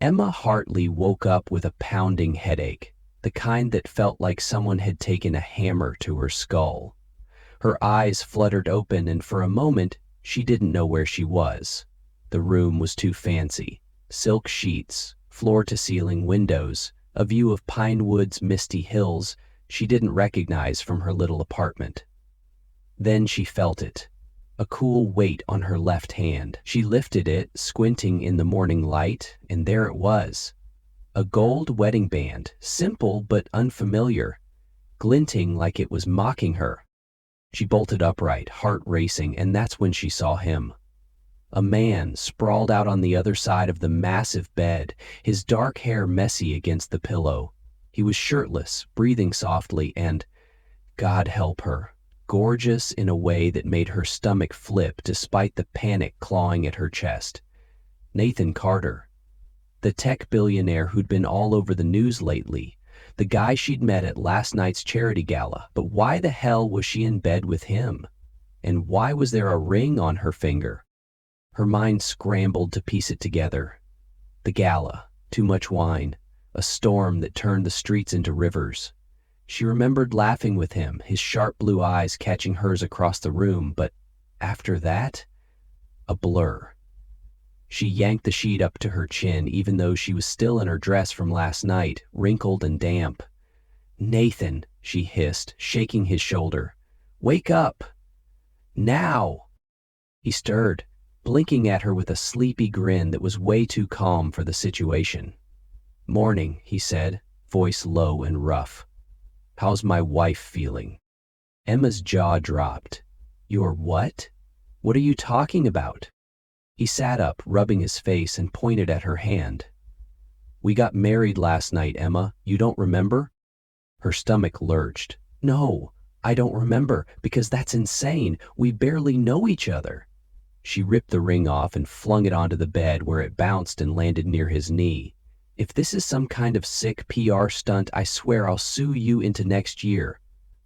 Emma Hartley woke up with a pounding headache, the kind that felt like someone had taken a hammer to her skull. Her eyes fluttered open, and for a moment, she didn't know where she was. The room was too fancy. Silk sheets, floor-to-ceiling windows, a view of Pinewood's misty hills she didn't recognize from her little apartment. Then she felt it, a cool weight on her left hand. She lifted it, squinting in the morning light, and there it was. A gold wedding band, simple but unfamiliar, glinting like it was mocking her. She bolted upright, heart racing, and that's when she saw him. A man sprawled out on the other side of the massive bed, his dark hair messy against the pillow. He was shirtless, breathing softly, and, God help her, gorgeous in a way that made her stomach flip despite the panic clawing at her chest. Nathan Carter, the tech billionaire who'd been all over the news lately, the guy she'd met at last night's charity gala. But why the hell was she in bed with him? And why was there a ring on her finger? Her mind scrambled to piece it together. The gala, too much wine, a storm that turned the streets into rivers. She remembered laughing with him, his sharp blue eyes catching hers across the room, but after that, a blur. She yanked the sheet up to her chin, even though she was still in her dress from last night, wrinkled and damp. "Nathan," she hissed, shaking his shoulder. "Wake up! Now!" He stirred, blinking at her with a sleepy grin that was way too calm for the situation. "Morning," he said, voice low and rough. "How's my wife feeling?" Emma's jaw dropped. "Your what? What are you talking about?" He sat up, rubbing his face, and pointed at her hand. "We got married last night, Emma. You don't remember?" Her stomach lurched. "No, I don't remember, because that's insane. We barely know each other." She ripped the ring off and flung it onto the bed, where it bounced and landed near his knee. "If this is some kind of sick PR stunt, I swear I'll sue you into next year.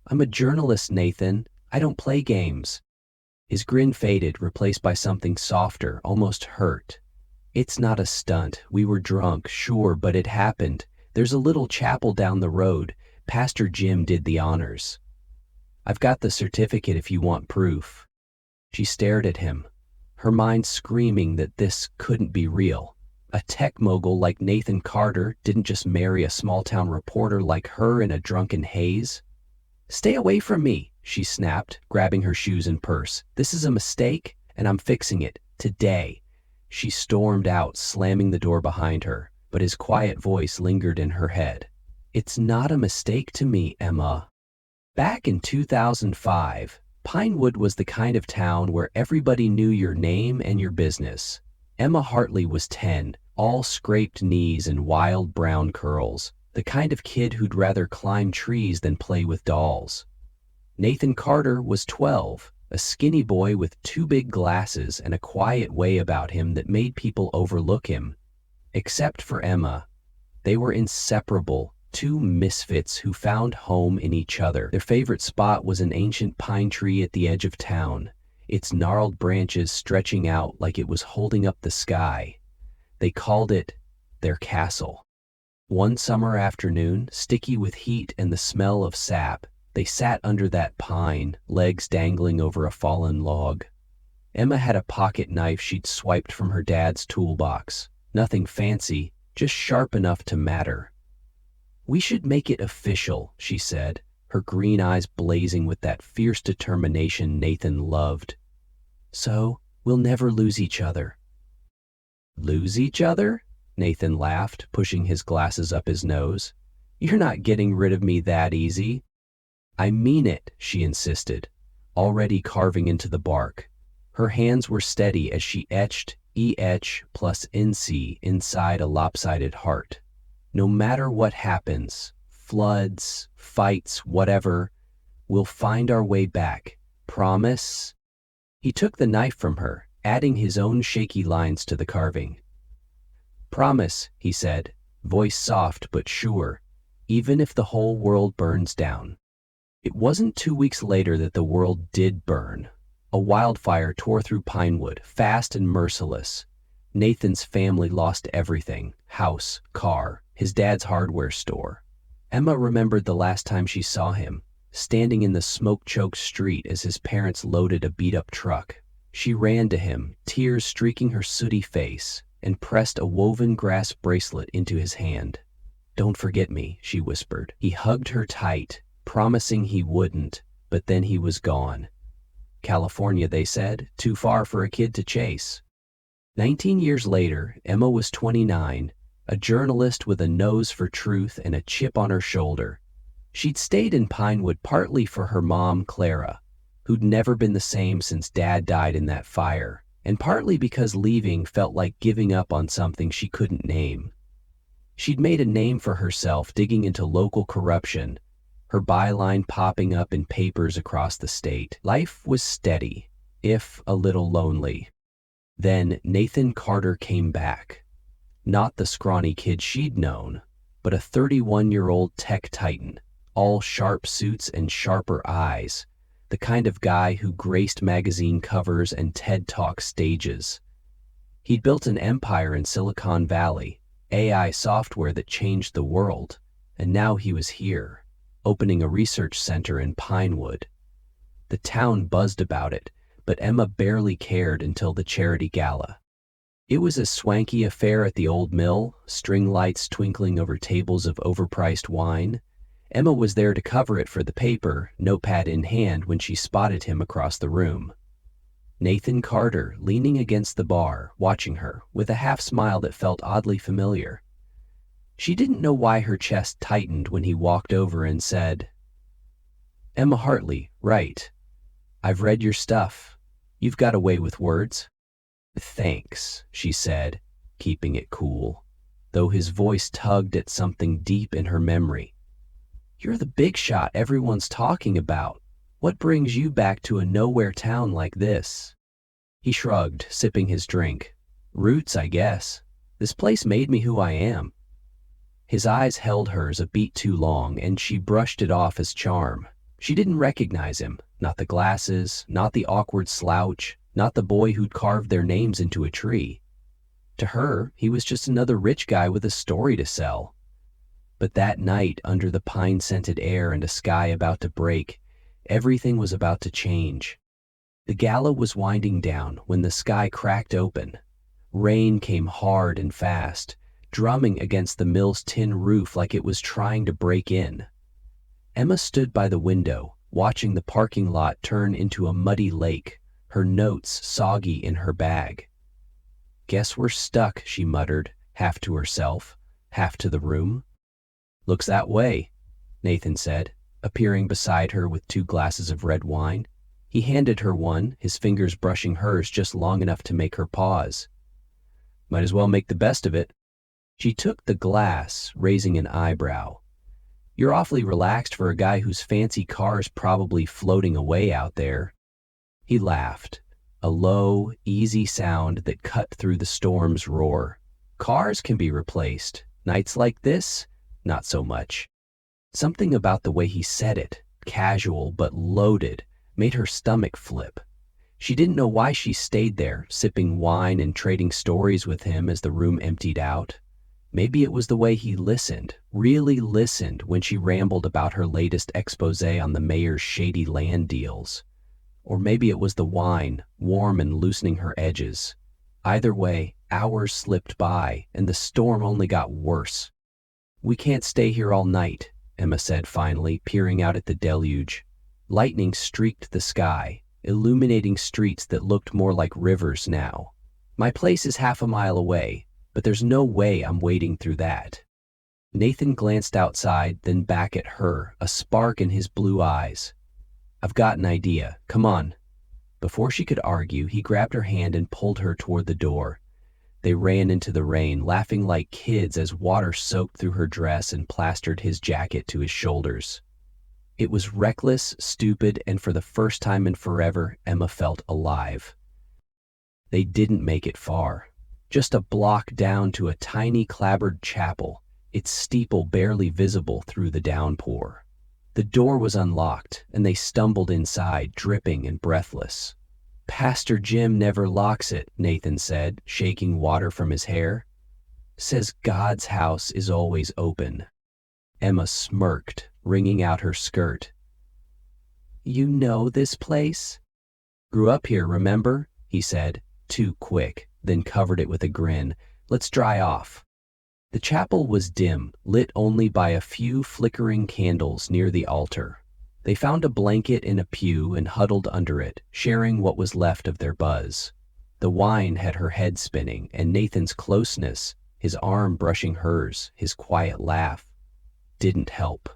I'm a journalist, Nathan. I don't play games." His grin faded, replaced by something softer, almost hurt. "It's not a stunt. We were drunk, sure, but it happened. There's a little chapel down the road. Pastor Jim did the honors. I've got the certificate if you want proof." She stared at him, her mind screaming that this couldn't be real. A tech mogul like Nathan Carter didn't just marry a small-town reporter like her in a drunken haze. "Stay away from me," she snapped, grabbing her shoes and purse. "This is a mistake, and I'm fixing it. Today." She stormed out, slamming the door behind her, but his quiet voice lingered in her head. "It's not a mistake to me, Emma." Back in 2005, Pinewood was the kind of town where everybody knew your name and your business. Emma Hartley was 10, all scraped knees and wild brown curls, the kind of kid who'd rather climb trees than play with dolls. Nathan Carter was 12, a skinny boy with two big glasses and a quiet way about him that made people overlook him. Except for Emma, they were inseparable, two misfits who found home in each other. Their favorite spot was an ancient pine tree at the edge of town, its gnarled branches stretching out like it was holding up the sky. They called it their castle. One summer afternoon, sticky with heat and the smell of sap, they sat under that pine, legs dangling over a fallen log. Emma had a pocket knife she'd swiped from her dad's toolbox. Nothing fancy, just sharp enough to matter. "We should make it official," she said, her green eyes blazing with that fierce determination Nathan loved. "So, we'll never lose each other." "Lose each other?" Nathan laughed, pushing his glasses up his nose. "You're not getting rid of me that easy." "I mean it," she insisted, already carving into the bark. Her hands were steady as she etched EH plus NC inside a lopsided heart. "No matter what happens, floods, fights, whatever, we'll find our way back. Promise?" He took the knife from her, adding his own shaky lines to the carving. "Promise," he said, voice soft but sure, "even if the whole world burns down." It wasn't 2 weeks later that the world did burn. A wildfire tore through Pinewood, fast and merciless. Nathan's family lost everything: house, car, his dad's hardware store. Emma remembered the last time she saw him, standing in the smoke-choked street as his parents loaded a beat-up truck. She ran to him, tears streaking her sooty face, and pressed a woven grass bracelet into his hand. "Don't forget me," she whispered. He hugged her tight, promising he wouldn't, but then he was gone. California, they said, too far for a kid to chase. 19 years later, Emma was 29, a journalist with a nose for truth and a chip on her shoulder. She'd stayed in Pinewood partly for her mom, Clara, who'd never been the same since Dad died in that fire, and partly because leaving felt like giving up on something she couldn't name. She'd made a name for herself digging into local corruption, her byline popping up in papers across the state. Life was steady, if a little lonely. Then Nathan Carter came back. Not the scrawny kid she'd known, but a 31-year-old tech titan, all sharp suits and sharper eyes, the kind of guy who graced magazine covers and TED Talk stages. He'd built an empire in Silicon Valley, AI software that changed the world, and now he was here, opening a research center in Pinewood. The town buzzed about it, but Emma barely cared until the charity gala. It was a swanky affair at the old mill, string lights twinkling over tables of overpriced wine. Emma was there to cover it for the paper, notepad in hand, when she spotted him across the room. Nathan Carter, leaning against the bar, watching her, with a half-smile that felt oddly familiar. She didn't know why her chest tightened when he walked over and said, "Emma Hartley, right. I've read your stuff. You've got a way with words." "Thanks," she said, keeping it cool, though his voice tugged at something deep in her memory. "You're the big shot everyone's talking about. What brings you back to a nowhere town like this?" He shrugged, sipping his drink. "Roots, I guess. This place made me who I am." His eyes held hers a beat too long, and she brushed it off as charm. She didn't recognize him, not the glasses, not the awkward slouch, not the boy who'd carved their names into a tree. To her, he was just another rich guy with a story to sell. But that night, under the pine-scented air and a sky about to break, everything was about to change. The gala was winding down when the sky cracked open. Rain came hard and fast, drumming against the mill's tin roof like it was trying to break in. Emma stood by the window, watching the parking lot turn into a muddy lake, her notes soggy in her bag. "Guess we're stuck," she muttered, half to herself, half to the room. "Looks that way," Nathan said, appearing beside her with 2 glasses of red wine. He handed her one, his fingers brushing hers just long enough to make her pause. "Might as well make the best of it." She took the glass, raising an eyebrow. "You're awfully relaxed for a guy whose fancy car's probably floating away out there." He laughed, a low, easy sound that cut through the storm's roar. "Cars can be replaced. Nights like this, not so much." Something about the way he said it, casual but loaded, made her stomach flip. She didn't know why she stayed there, sipping wine and trading stories with him as the room emptied out. Maybe it was the way he listened, really listened, when she rambled about her latest exposé on the mayor's shady land deals. Or maybe it was the wine, warm and loosening her edges. Either way, hours slipped by, and the storm only got worse. "We can't stay here all night," Emma said finally, peering out at the deluge. Lightning streaked the sky, illuminating streets that looked more like rivers now. "My place is half a mile away, but there's no way I'm wading through that." Nathan glanced outside, then back at her, a spark in his blue eyes. "I've got an idea. Come on." Before she could argue, he grabbed her hand and pulled her toward the door. They ran into the rain, laughing like kids as water soaked through her dress and plastered his jacket to his shoulders. It was reckless, stupid, and for the first time in forever, Emma felt alive. They didn't make it far. Just a block down to a tiny clapboard chapel, its steeple barely visible through the downpour. The door was unlocked, and they stumbled inside, dripping and breathless. Pastor Jim never locks it, Nathan said, shaking water from his hair. Says God's house is always open. Emma smirked, wringing out her skirt. You know this place? Grew up here, remember? He said, too quick, then covered it with a grin. Let's dry off. The chapel was dim, lit only by a few flickering candles near the altar. They found a blanket in a pew and huddled under it, sharing what was left of their buzz. The wine had her head spinning, and Nathan's closeness, his arm brushing hers, his quiet laugh, didn't help.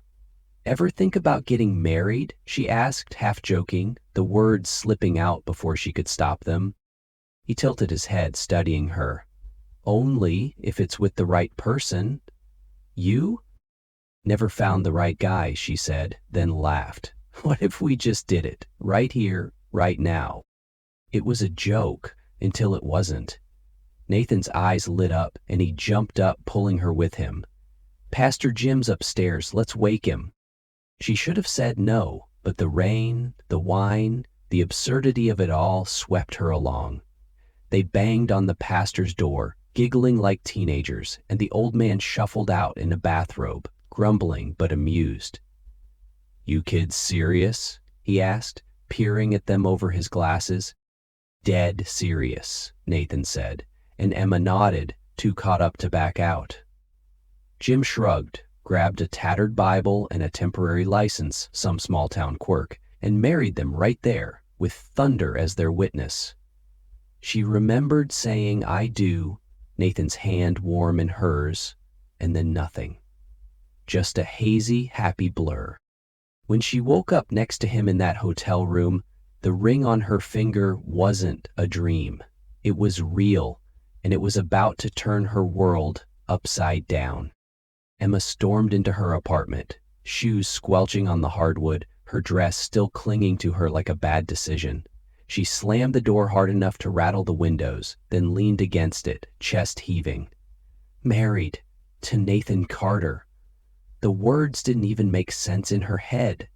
Ever think about getting married? She asked, half joking, the words slipping out before she could stop them. He tilted his head, studying her. Only if it's with the right person. You? Never found the right guy, she said, then laughed. What if we just did it, right here, right now? It was a joke, until it wasn't. Nathan's eyes lit up, and he jumped up, pulling her with him. Pastor Jim's upstairs, let's wake him. She should have said no, but the rain, the wine, the absurdity of it all swept her along. They banged on the pastor's door, giggling like teenagers, and the old man shuffled out in a bathrobe, grumbling but amused. You kids serious? He asked, peering at them over his glasses. Dead serious, Nathan said, and Emma nodded, too caught up to back out. Jim shrugged, grabbed a tattered Bible and a temporary license, some small-town quirk, and married them right there, with thunder as their witness. She remembered saying, I do, Nathan's hand warm in hers, and then nothing. Just a hazy, happy blur. When she woke up next to him in that hotel room, the ring on her finger wasn't a dream. It was real, and it was about to turn her world upside down. Emma stormed into her apartment, shoes squelching on the hardwood, her dress still clinging to her like a bad decision. She slammed the door hard enough to rattle the windows, then leaned against it, chest heaving. Married to Nathan Carter. The words didn't even make sense in her head.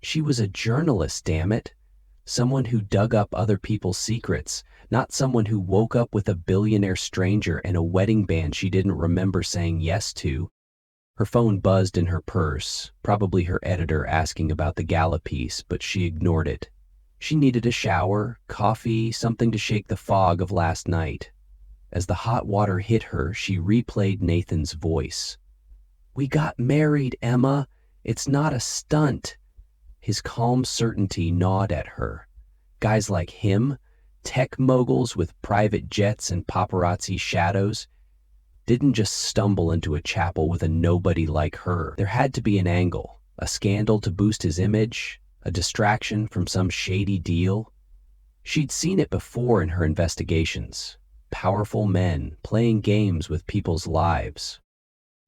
She was a journalist, damn it. Someone who dug up other people's secrets, not someone who woke up with a billionaire stranger and a wedding band she didn't remember saying yes to. Her phone buzzed in her purse, probably her editor asking about the gala piece, but she ignored it. She needed a shower, coffee, something to shake the fog of last night. As the hot water hit her, she replayed Nathan's voice. We got married, Emma. It's not a stunt. His calm certainty gnawed at her. Guys like him, tech moguls with private jets and paparazzi shadows, didn't just stumble into a chapel with a nobody like her. There had to be an angle, a scandal to boost his image, a distraction from some shady deal. She'd seen it before in her investigations. Powerful men playing games with people's lives.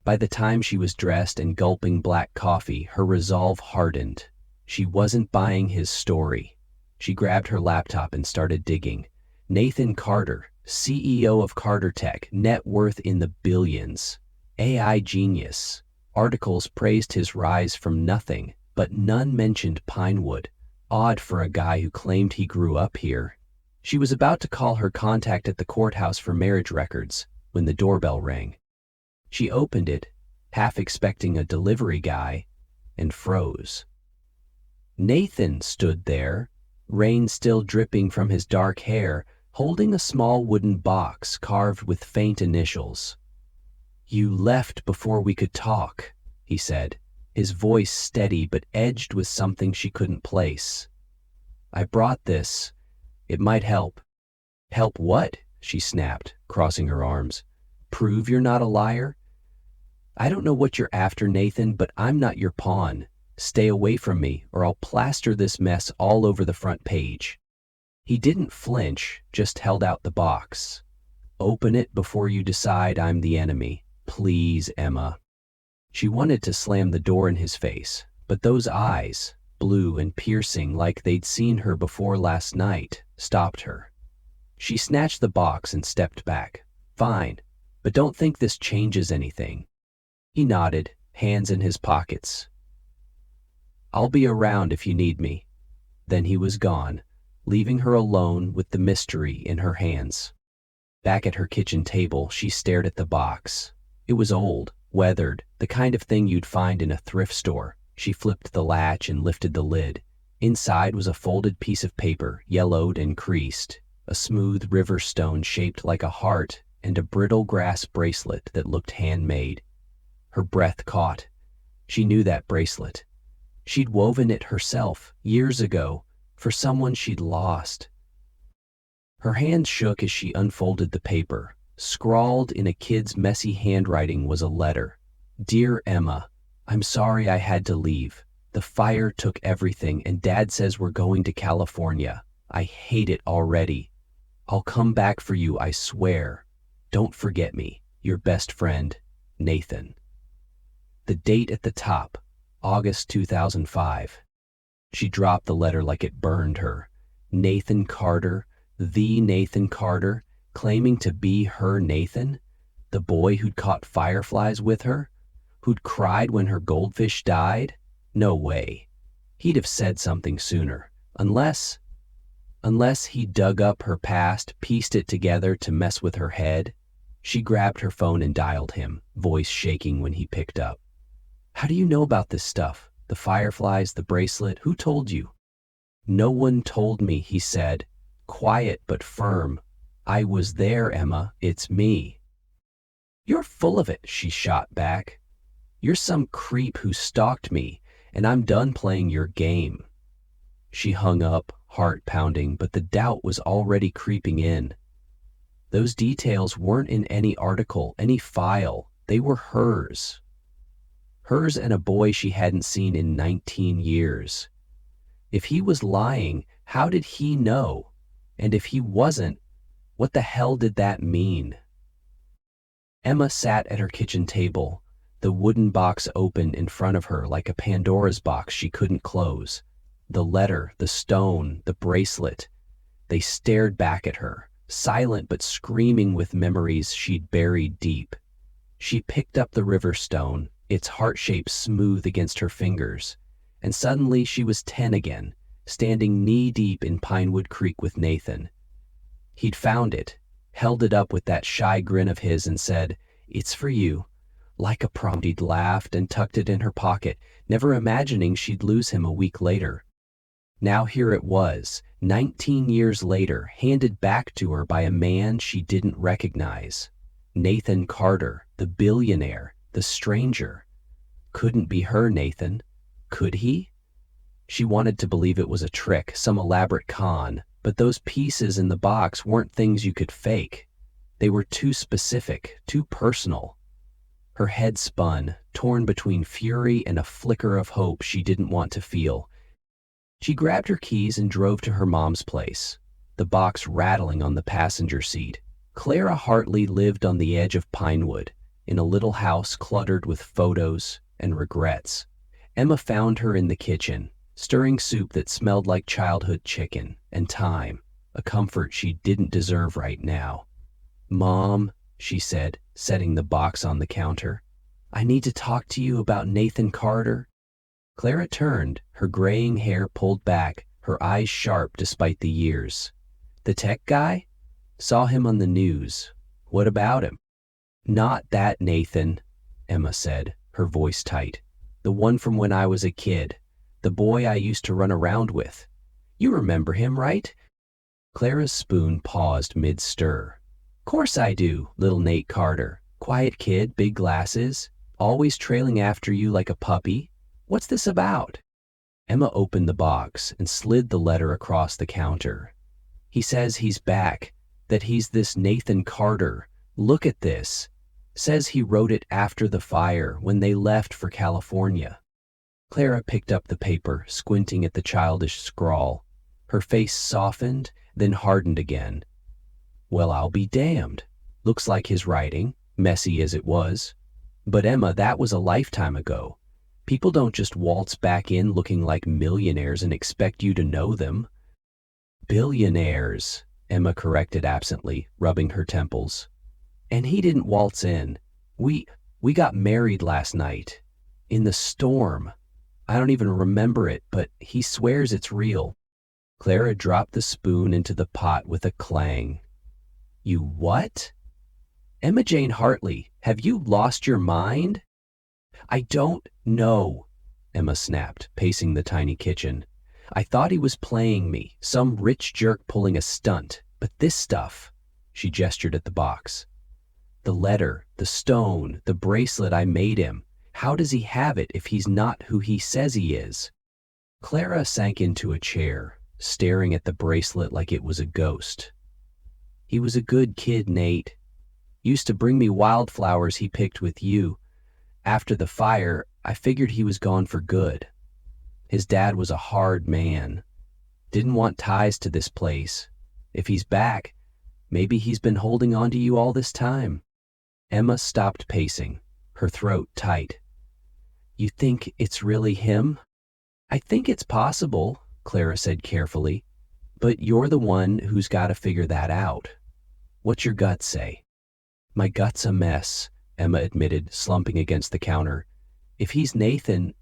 By the time she was dressed and gulping black coffee, her resolve hardened. She wasn't buying his story. She grabbed her laptop and started digging. Nathan Carter, CEO of Carter Tech, net worth in the billions. AI genius. Articles praised his rise from nothing, but none mentioned Pinewood. Odd for a guy who claimed he grew up here. She was about to call her contact at the courthouse for marriage records when the doorbell rang. She opened it, half expecting a delivery guy, and froze. Nathan stood there, rain still dripping from his dark hair, holding a small wooden box carved with faint initials. You left before we could talk, he said, his voice steady but edged with something she couldn't place. I brought this. It might help. Help what? She snapped, crossing her arms. Prove you're not a liar? I don't know what you're after, Nathan, but I'm not your pawn. Stay away from me, or I'll plaster this mess all over the front page. He didn't flinch, just held out the box. Open it before you decide I'm the enemy. Please, Emma. She wanted to slam the door in his face, but those eyes, blue and piercing like they'd seen her before last night, stopped her. She snatched the box and stepped back. Fine, but don't think this changes anything. He nodded, hands in his pockets. I'll be around if you need me. Then he was gone, leaving her alone with the mystery in her hands. Back at her kitchen table, she stared at the box. It was old, weathered, the kind of thing you'd find in a thrift store. She flipped the latch and lifted the lid. Inside was a folded piece of paper, yellowed and creased, a smooth river stone shaped like a heart, and a brittle grass bracelet that looked handmade. Her breath caught. She knew that bracelet. She'd woven it herself, years ago, for someone she'd lost. Her hands shook as she unfolded the paper. Scrawled in a kid's messy handwriting was a letter. "Dear Emma, I'm sorry I had to leave. The fire took everything, and Dad says we're going to California. I hate it already. I'll come back for you, I swear. Don't forget me. Your best friend, Nathan." The date at the top, August 2005. She dropped the letter like it burned her. Nathan Carter, the Nathan Carter, claiming to be her Nathan? The boy who'd caught fireflies with her? Who'd cried when her goldfish died? No way. He'd have said something sooner. Unless he dug up her past, pieced it together to mess with her head. She grabbed her phone and dialed him, voice shaking when he picked up. "How do you know about this stuff? The fireflies, the bracelet, who told you?" "No one told me," he said, quiet but firm. "I was there, Emma, it's me." "You're full of it," she shot back. "You're some creep who stalked me, and I'm done playing your game." She hung up, heart pounding, but the doubt was already creeping in. Those details weren't in any article, any file. They were hers. Hers and a boy she hadn't seen in 19 years. If he was lying, how did he know? And if he wasn't, what the hell did that mean? Emma sat at her kitchen table, the wooden box open in front of her like a Pandora's box she couldn't close. The letter, the stone, the bracelet. They stared back at her, silent but screaming with memories she'd buried deep. She picked up the river stone, its heart shape smooth against her fingers, and suddenly she was 10 again, standing knee-deep in Pinewood Creek with Nathan. He'd found it, held it up with that shy grin of his and said, "It's for you." Like a prompt, he'd laughed and tucked it in her pocket, never imagining she'd lose him a week later. Now here it was, 19 years later, handed back to her by a man she didn't recognize. Nathan Carter, the billionaire, the stranger. Couldn't be her Nathan. Could he? She wanted to believe it was a trick, some elaborate con, but those pieces in the box weren't things you could fake. They were too specific, too personal. Her head spun, torn between fury and a flicker of hope she didn't want to feel. She grabbed her keys and drove to her mom's place, the box rattling on the passenger seat. Clara Hartley lived on the edge of Pinewood, in a little house cluttered with photos and regrets. Emma found her in the kitchen, stirring soup that smelled like childhood chicken and thyme, a comfort she didn't deserve right now. "Mom," she said, setting the box on the counter, "I need to talk to you about Nathan Carter." Clara turned, her graying hair pulled back, her eyes sharp despite the years. "The tech guy? Saw him on the news. What about him?" "Not that Nathan," Emma said, her voice tight. "The one from when I was a kid. The boy I used to run around with. You remember him, right?" Clara's spoon paused mid-stir. "Course I do, little Nate Carter. Quiet kid, big glasses, always trailing after you like a puppy. What's this about?" Emma opened the box and slid the letter across the counter. "He says he's back, that he's this Nathan Carter. Look at this. Says he wrote it after the fire, when they left for California." Clara picked up the paper, squinting at the childish scrawl. Her face softened, then hardened again. "Well, I'll be damned. Looks like his writing, messy as it was. But Emma, that was a lifetime ago. People don't just waltz back in looking like millionaires and expect you to know them." "Billionaires," Emma corrected absently, rubbing her temples. "And he didn't waltz in. We got married last night. In the storm. I don't even remember it, but he swears it's real." Clara dropped the spoon into the pot with a clang. You what? Emma Jane Hartley, have you lost your mind? I don't know, Emma snapped, pacing the tiny kitchen. I thought he was playing me, some rich jerk pulling a stunt, but this stuff, she gestured at the box. The letter, the stone, the bracelet I made him. How does he have it if he's not who he says he is? Clara sank into a chair, staring at the bracelet like it was a ghost. He was a good kid, Nate. Used to bring me wildflowers he picked with you. After the fire, I figured he was gone for good. His dad was a hard man. Didn't want ties to this place. If he's back, maybe he's been holding on to you all this time. Emma stopped pacing, her throat tight. You think it's really him? I think it's possible, Clara said carefully, but you're the one who's got to figure that out. What's your gut say? My gut's a mess, Emma admitted, slumping against the counter. If he's Nathan,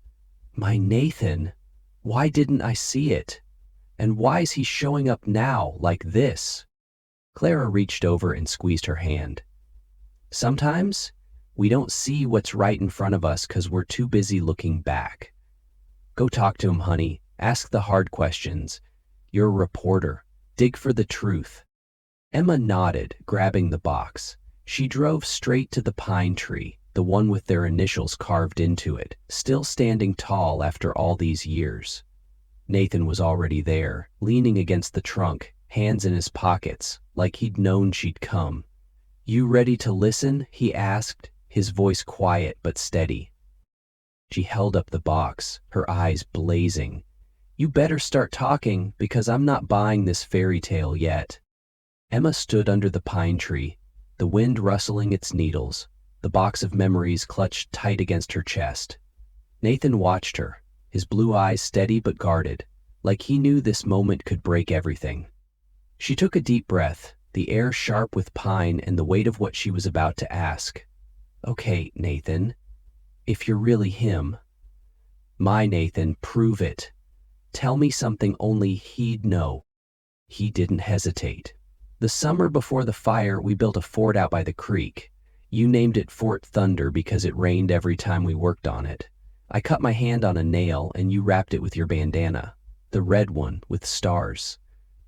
my Nathan, why didn't I see it? And why is he showing up now like this? Clara reached over and squeezed her hand. Sometimes we don't see what's right in front of us because we're too busy looking back. Go talk to him, honey. Ask the hard questions. You're a reporter. Dig for the truth. Emma nodded, grabbing the box. She drove straight to the pine tree, the one with their initials carved into it, still standing tall after all these years. Nathan was already there, leaning against the trunk, hands in his pockets, like he'd known she'd come. You ready to listen? He asked, his voice quiet but steady. She held up the box, her eyes blazing. You better start talking, because I'm not buying this fairy tale yet. Emma stood under the pine tree, the wind rustling its needles, the box of memories clutched tight against her chest. Nathan watched her, his blue eyes steady but guarded, like he knew this moment could break everything. She took a deep breath, the air sharp with pine and the weight of what she was about to ask. Okay, Nathan, if you're really him. My Nathan, prove it. Tell me something only he'd know. He didn't hesitate. The summer before the fire, we built a fort out by the creek. You named it Fort Thunder because it rained every time we worked on it. I cut my hand on a nail and you wrapped it with your bandana, the red one with stars.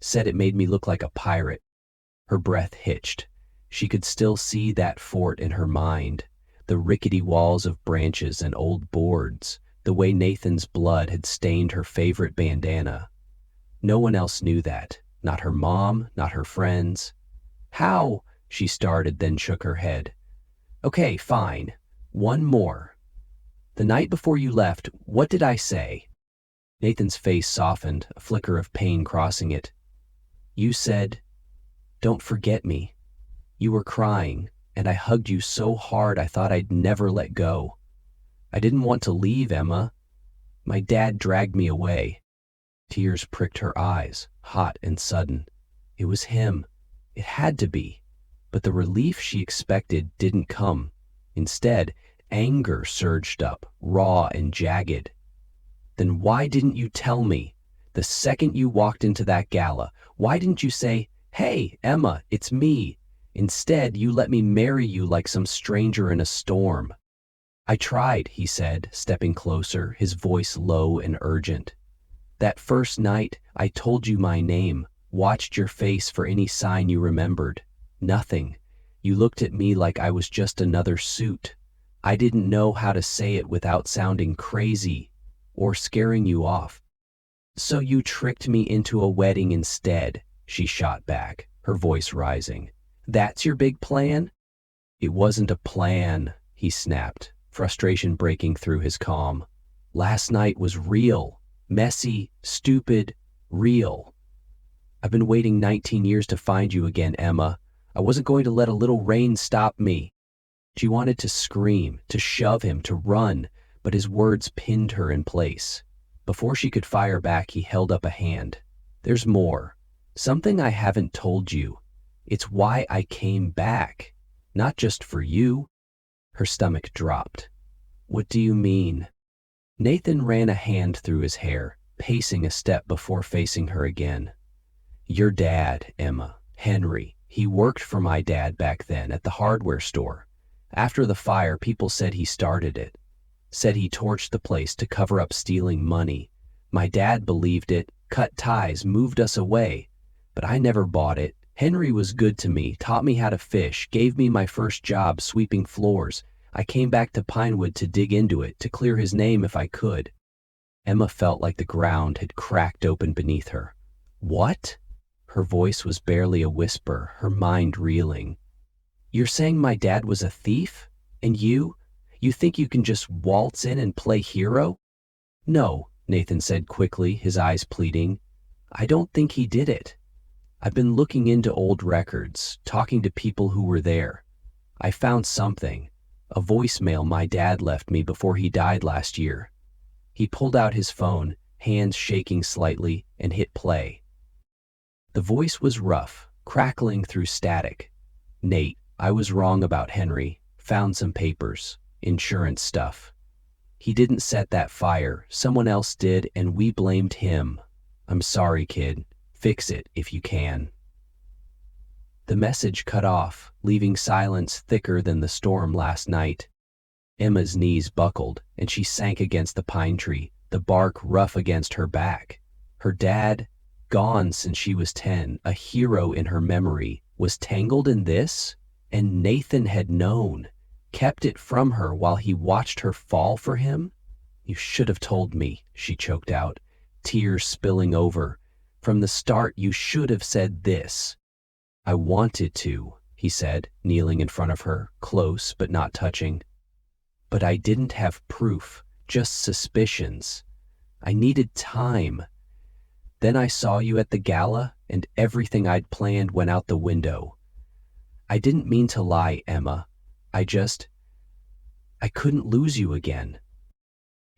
Said it made me look like a pirate. Her breath hitched. She could still see that fort in her mind, the rickety walls of branches and old boards, the way Nathan's blood had stained her favorite bandana. No one else knew that, not her mom, not her friends. How? She started, then shook her head. Okay, fine. One more. The night before you left, what did I say? Nathan's face softened, a flicker of pain crossing it. You said, don't forget me. You were crying, and I hugged you so hard I thought I'd never let go. I didn't want to leave, Emma. My dad dragged me away. Tears pricked her eyes, hot and sudden. It was him. It had to be. But the relief she expected didn't come. Instead, anger surged up, raw and jagged. Then why didn't you tell me? The second you walked into that gala, why didn't you say, hey, Emma, it's me? Instead, you let me marry you like some stranger in a storm. I tried, he said, stepping closer, his voice low and urgent. That first night, I told you my name, watched your face for any sign you remembered. Nothing. You looked at me like I was just another suit. I didn't know how to say it without sounding crazy or scaring you off. So you tricked me into a wedding instead, she shot back, her voice rising. That's your big plan? It wasn't a plan, he snapped, frustration breaking through his calm. Last night was real, messy, stupid, real. I've been waiting 19 years to find you again, Emma. I wasn't going to let a little rain stop me. She wanted to scream, to shove him, to run, but his words pinned her in place. Before she could fire back, he held up a hand. There's more. Something I haven't told you. It's why I came back. Not just for you. Her stomach dropped. What do you mean? Nathan ran a hand through his hair, pacing a step before facing her again. "Your dad, Emma. Henry. He worked for my dad back then at the hardware store. After the fire, people said he started it. Said he torched the place to cover up stealing money. My dad believed it, cut ties, moved us away. But I never bought it. Henry was good to me, taught me how to fish, gave me my first job sweeping floors. I came back to Pinewood to dig into it, to clear his name if I could." Emma felt like the ground had cracked open beneath her. "What?" Her voice was barely a whisper, her mind reeling. "You're saying my dad was a thief? And you think you can just waltz in and play hero?" "No," Nathan said quickly, his eyes pleading. "I don't think he did it. I've been looking into old records, talking to people who were there. I found something, a voicemail my dad left me before he died last year." He pulled out his phone, hands shaking slightly, and hit play. The voice was rough, crackling through static. "Nate, I was wrong about Henry. Found some papers, insurance stuff. He didn't set that fire, someone else did, and we blamed him. I'm sorry, kid. Fix it if you can." The message cut off, leaving silence thicker than the storm last night. Emma's knees buckled, and she sank against the pine tree, the bark rough against her back. Her dad, gone since she was 10, a hero in her memory, was tangled in this? And Nathan had known, kept it from her while he watched her fall for him? "You should have told me," she choked out, tears spilling over. "From the start, you should have said this." "I wanted to," he said, kneeling in front of her, close but not touching. "But I didn't have proof, just suspicions. I needed time. Then I saw you at the gala, and everything I'd planned went out the window. I didn't mean to lie, Emma. I couldn't lose you again."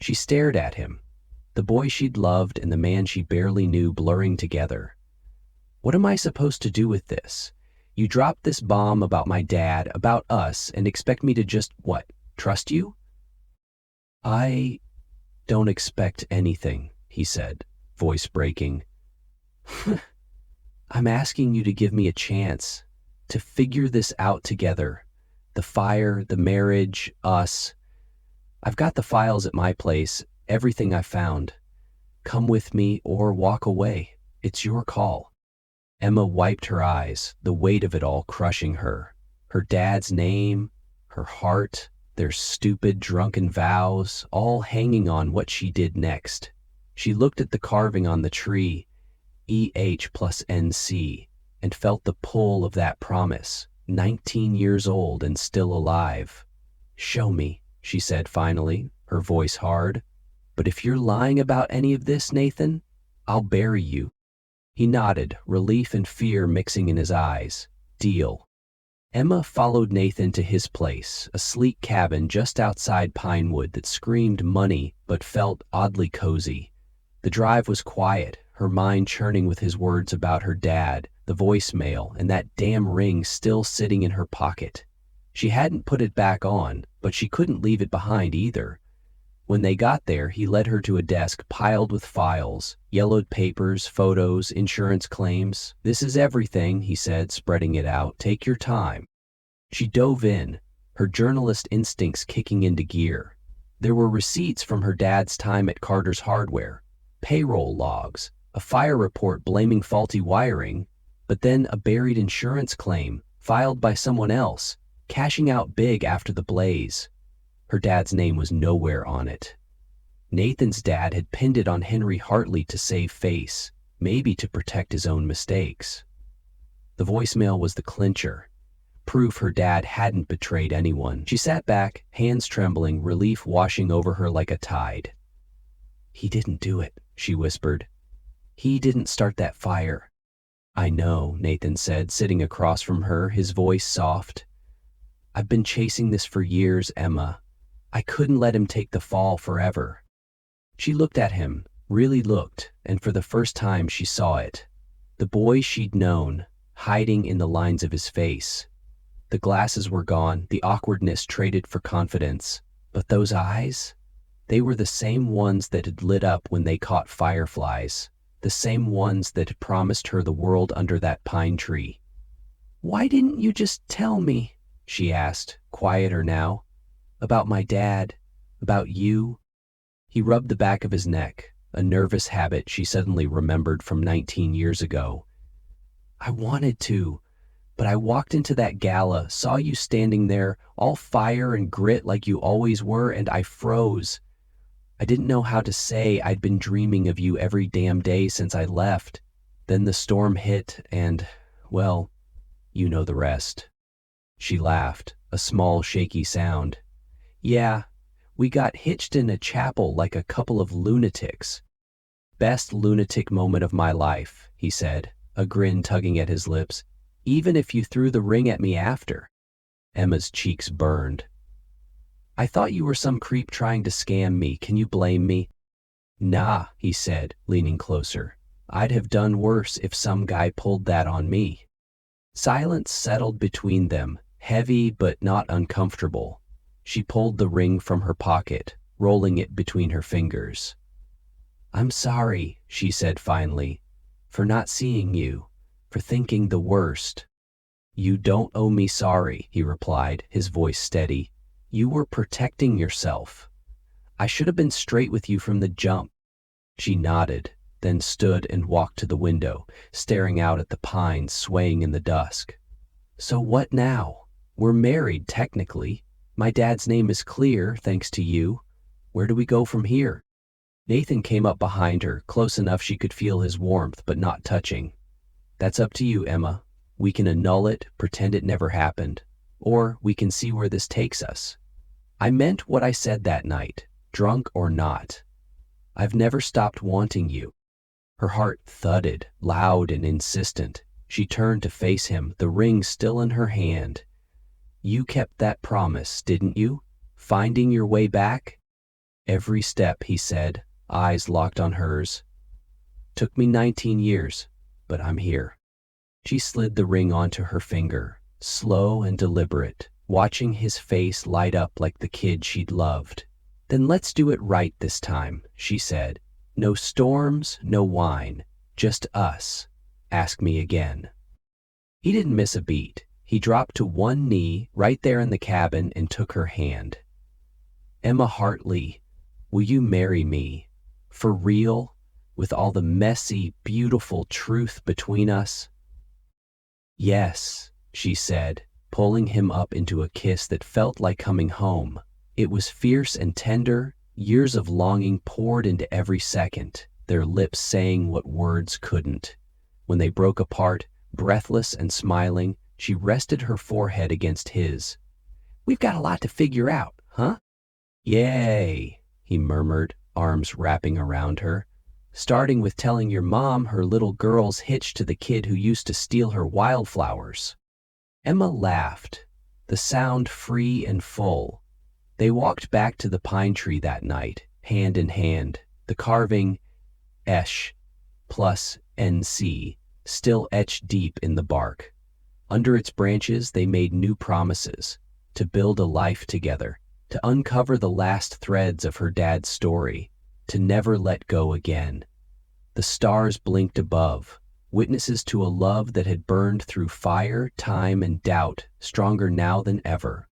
She stared at him, the boy she'd loved and the man she barely knew blurring together. "What am I supposed to do with this? You dropped this bomb about my dad, about us, and expect me to just, what, trust you?" "I don't expect anything," he said, voice breaking. "I'm asking you to give me a chance, to figure this out together. The fire, the marriage, us. I've got the files at my place, everything I found. Come with me or walk away. It's your call." Emma wiped her eyes, the weight of it all crushing her. Her dad's name, her heart, their stupid, drunken vows, all hanging on what she did next. She looked at the carving on the tree, EH plus NC, and felt the pull of that promise, 19 years old and still alive. "Show me," she said finally, her voice hard. "But if you're lying about any of this, Nathan, I'll bury you." He nodded, relief and fear mixing in his eyes. "Deal." Emma followed Nathan to his place, a sleek cabin just outside Pinewood that screamed money but felt oddly cozy. The drive was quiet, her mind churning with his words about her dad, the voicemail, and that damn ring still sitting in her pocket. She hadn't put it back on, but she couldn't leave it behind either. When they got there, he led her to a desk piled with files, yellowed papers, photos, insurance claims. "This is everything," he said, spreading it out. "Take your time." She dove in, her journalist instincts kicking into gear. There were receipts from her dad's time at Carter's Hardware, payroll logs, a fire report blaming faulty wiring, but then a buried insurance claim filed by someone else, cashing out big after the blaze. Her dad's name was nowhere on it. Nathan's dad had pinned it on Henry Hartley to save face, maybe to protect his own mistakes. The voicemail was the clincher, proof her dad hadn't betrayed anyone. She sat back, hands trembling, relief washing over her like a tide. "He didn't do it," she whispered. "He didn't start that fire." "I know," Nathan said, sitting across from her, his voice soft. "I've been chasing this for years, Emma. I couldn't let him take the fall forever." She looked at him, really looked, and for the first time she saw it. The boy she'd known, hiding in the lines of his face. The glasses were gone, the awkwardness traded for confidence. But those eyes? They were the same ones that had lit up when they caught fireflies, the same ones that had promised her the world under that pine tree. "Why didn't you just tell me?" she asked, quieter now. "About my dad, about you." He rubbed the back of his neck, a nervous habit she suddenly remembered from 19 years ago. "I wanted to, but I walked into that gala, saw you standing there, all fire and grit like you always were, and I froze. I didn't know how to say I'd been dreaming of you every damn day since I left. Then the storm hit and, well, you know the rest." She laughed, a small shaky sound. "Yeah, we got hitched in a chapel like a couple of lunatics." "Best lunatic moment of my life," he said, a grin tugging at his lips. "Even if you threw the ring at me after." Emma's cheeks burned. "I thought you were some creep trying to scam me. Can you blame me?" "Nah," he said, leaning closer. "I'd have done worse if some guy pulled that on me." Silence settled between them, heavy but not uncomfortable. She pulled the ring from her pocket, rolling it between her fingers. "I'm sorry," she said finally, "for not seeing you, for thinking the worst." "You don't owe me sorry," he replied, his voice steady. "You were protecting yourself. I should have been straight with you from the jump." She nodded, then stood and walked to the window, staring out at the pines swaying in the dusk. "So what now? We're married, technically. My dad's name is clear, thanks to you. Where do we go from here?" Nathan came up behind her, close enough she could feel his warmth, but not touching. "That's up to you, Emma. We can annul it, pretend it never happened. Or we can see where this takes us. I meant what I said that night, drunk or not. I've never stopped wanting you." Her heart thudded, loud and insistent. She turned to face him, the ring still in her hand. "You kept that promise, didn't you? Finding your way back?" "Every step," he said, eyes locked on hers. "Took me 19 years, but I'm here." She slid the ring onto her finger, slow and deliberate, watching his face light up like the kid she'd loved. "Then let's do it right this time," she said. "No storms, no wine, just us. Ask me again." He didn't miss a beat. He dropped to one knee right there in the cabin and took her hand. "Emma Hartley, will you marry me? For real? With all the messy, beautiful truth between us?" "Yes," she said, pulling him up into a kiss that felt like coming home. It was fierce and tender, years of longing poured into every second, their lips saying what words couldn't. When they broke apart, breathless and smiling, she rested her forehead against his. "We've got a lot to figure out, huh?" "Yay," he murmured, arms wrapping around her. "Starting with telling your mom her little girl's hitched to the kid who used to steal her wildflowers." Emma laughed, the sound free and full. They walked back to the pine tree that night, hand in hand, the carving ESH plus NC still etched deep in the bark. Under its branches they made new promises, to build a life together, to uncover the last threads of her dad's story, to never let go again. The stars blinked above, witnesses to a love that had burned through fire, time, and doubt, stronger now than ever.